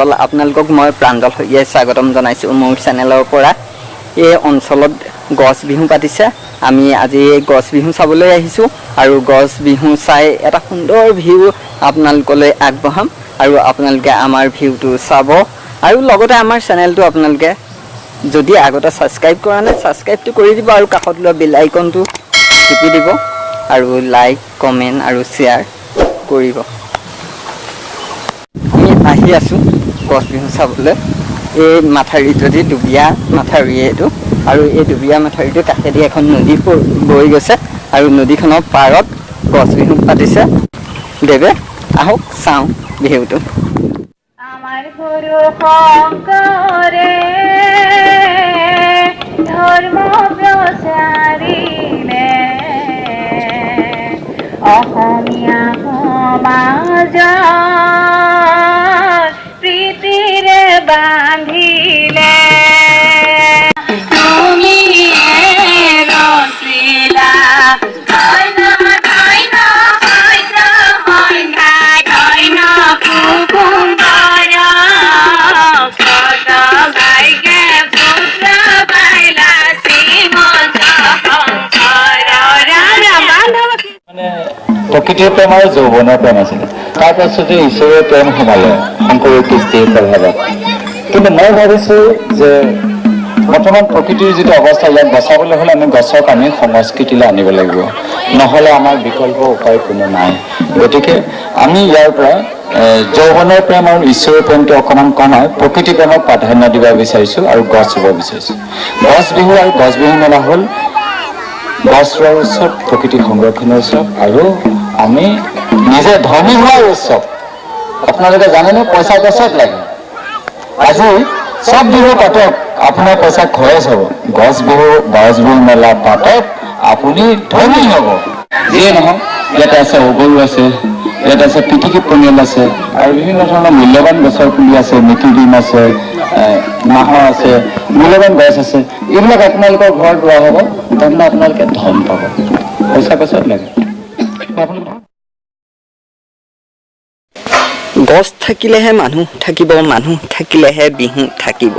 বন্ধুসকল আপোনালোকক মই প্ৰাঞ্জল শইকীয়াই স্বাগতম জনাইছোঁ মোৰ চেনেলৰ পৰা। এই অঞ্চলত গছ বিহু পাতিছে। আমি আজি গছ বিহু চাবলৈ আহিছোঁ আৰু গছ বিহু চাই এটা সুন্দৰ ভিউ আপোনালোকলৈ আগবঢ়াম আৰু আপোনালোকে আমাৰ ভিউটো চাব আৰু লগতে আমাৰ চেনেলটো আপোনালোকে যদি আগতে ছাবস্ক্ৰাইব কৰা নাই ছাবস্ক্ৰাইবটো কৰি দিব আৰু কাষত লোৱা বেল আইকনটো টিপি দিব আৰু লাইক কমেণ্ট আৰু শ্বেয়াৰ কৰিব। আমি আহি আছোঁ গছ বিহু চাবলৈ। এই মাথাউৰিটোদি দুবিয়া মাথাউৰি এইটো আৰু এই দুবিয়া মাথাউৰিটোৰ কাষেদি এখন নদী বৈ গৈছে আৰু নদীখনৰ পাৰত গছ বিহু পাতিছে। দেৱে আহক চাওঁ বিহুটো। আমাৰ গুৰু শঙ্কৰে ধৰ্ম প্ৰচাৰিলে অসমীয়া সমাজৰ প্ৰীতিৰে বান্ধিলে তুমি ৰচিলা প্ৰকৃতিৰ প্ৰেম আৰু যৌৱনৰ প্ৰেম আছিলে। তাৰ পাছতে ঈশ্বৰৰ প্ৰেম সোমালে শংকৰী কৃষ্টিৰ প্ৰভাৱত। কিন্তু মই ভাবিছোঁ যে বৰ্তমান প্ৰকৃতিৰ যিটো অৱস্থা ইয়াক বচাবলৈ হ'লে আমি গছক আমি সংস্কৃতিলৈ আনিব লাগিব, নহ'লে আমাৰ বিকল্প উপায় কোনো নাই। গতিকে আমি ইয়াৰ পৰা যৌৱনৰ প্ৰেম আৰু ঈশ্বৰৰ প্ৰেমটো অকণমান কমাই প্ৰকৃতি প্ৰেমক প্ৰাধান্য দিব বিচাৰিছোঁ আৰু গছ ৰুব বিচাৰিছোঁ। গছ বিহু আৰু গছ বিহু মেলা হ'ল গছ ৰোৱাৰ উৎসৱ, প্ৰকৃতি সংৰক্ষণৰ উৎসৱ আৰু আমি নিজে ধনী হোৱাৰ উৎসৱ। আপোনালোকে জানেনে পইচা গছত লাগে। আজি চব বিহু পাতক, আপোনাৰ পইচা খৰচ হ'ব। গছ বিহু মেলা পাতক, আপুনি ধনী হ'ব। যিয়ে নহওক ইয়াতে আছে অগৰু আছে, ইয়াত আছে পিটিকি পনিয়ল আছে আৰু বিভিন্ন ধৰণৰ মূল্যৱান গছৰ পুলি আছে, মিকিডিম আছে, নাহৰ আছে, মূল্যৱান গছ আছে। এইবিলাক আপোনালোকৰ ঘৰত ৰোৱা হ'ব, তাৰমানে আপোনালোকে ধন পাব। পইচা গছত লাগে। গছ থাকিলেহে মানুহ থাকিব, মানুহ থাকিলেহে বিহু থাকিব।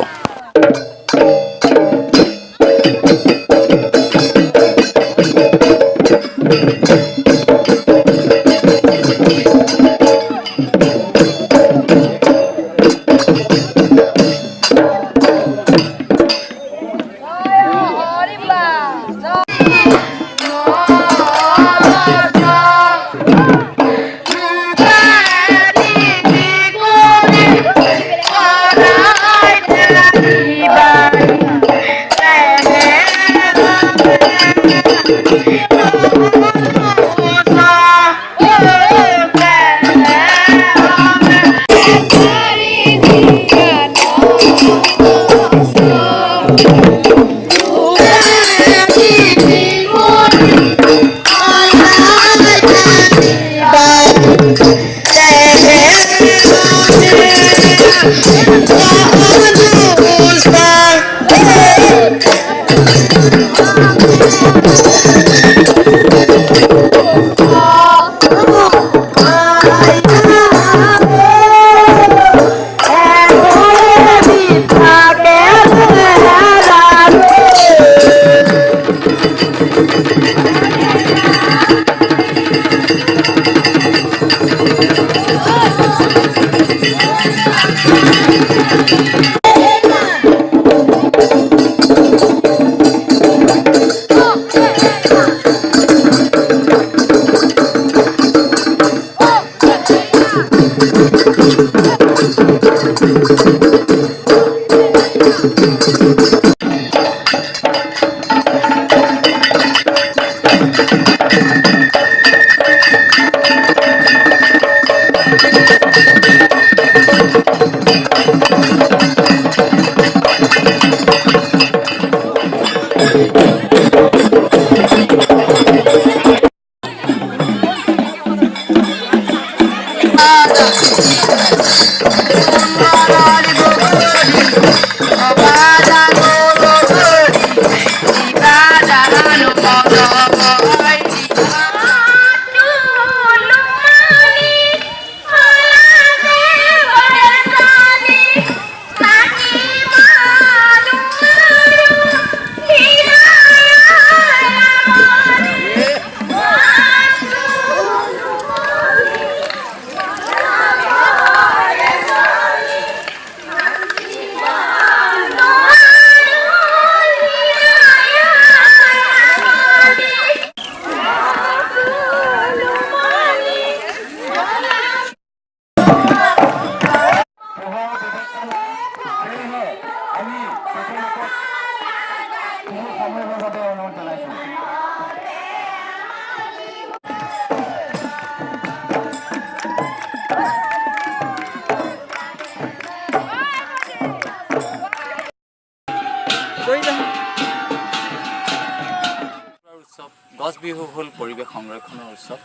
বিহু হ'ল পৰিৱেশ সংৰক্ষণৰ উৎসৱ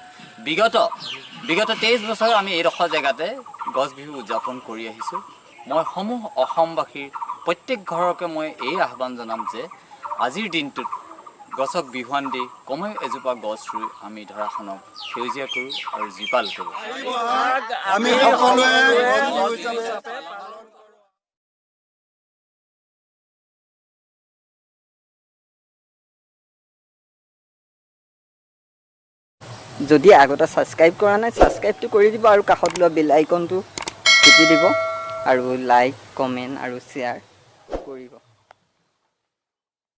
বিগত 23 বছৰ আমি এইডোখৰ জেগাতে গছ বিহু উদযাপন কৰি আহিছোঁ মই সমূহ অসমবাসীৰ প্ৰত্যেক ঘৰকে মই এই আহ্বান জনাম যে আজিৰ দিনটোত গছক বিহুৱান দি কমেও এজোপা গছ ৰুই আমি ধৰাখনক সেউজীয়া কৰোঁ আৰু জীপাল কৰোঁ আমি সকলোৱে যদি আগতে ছাবস্ক্ৰাইব কৰা নাই ছাবস্ক্ৰাইবটো কৰি দিব আৰু কাষত লোৱা বেল আইকনটো টিপি দিব আৰু লাইক কমেণ্ট আৰু শ্বেয়াৰ কৰিব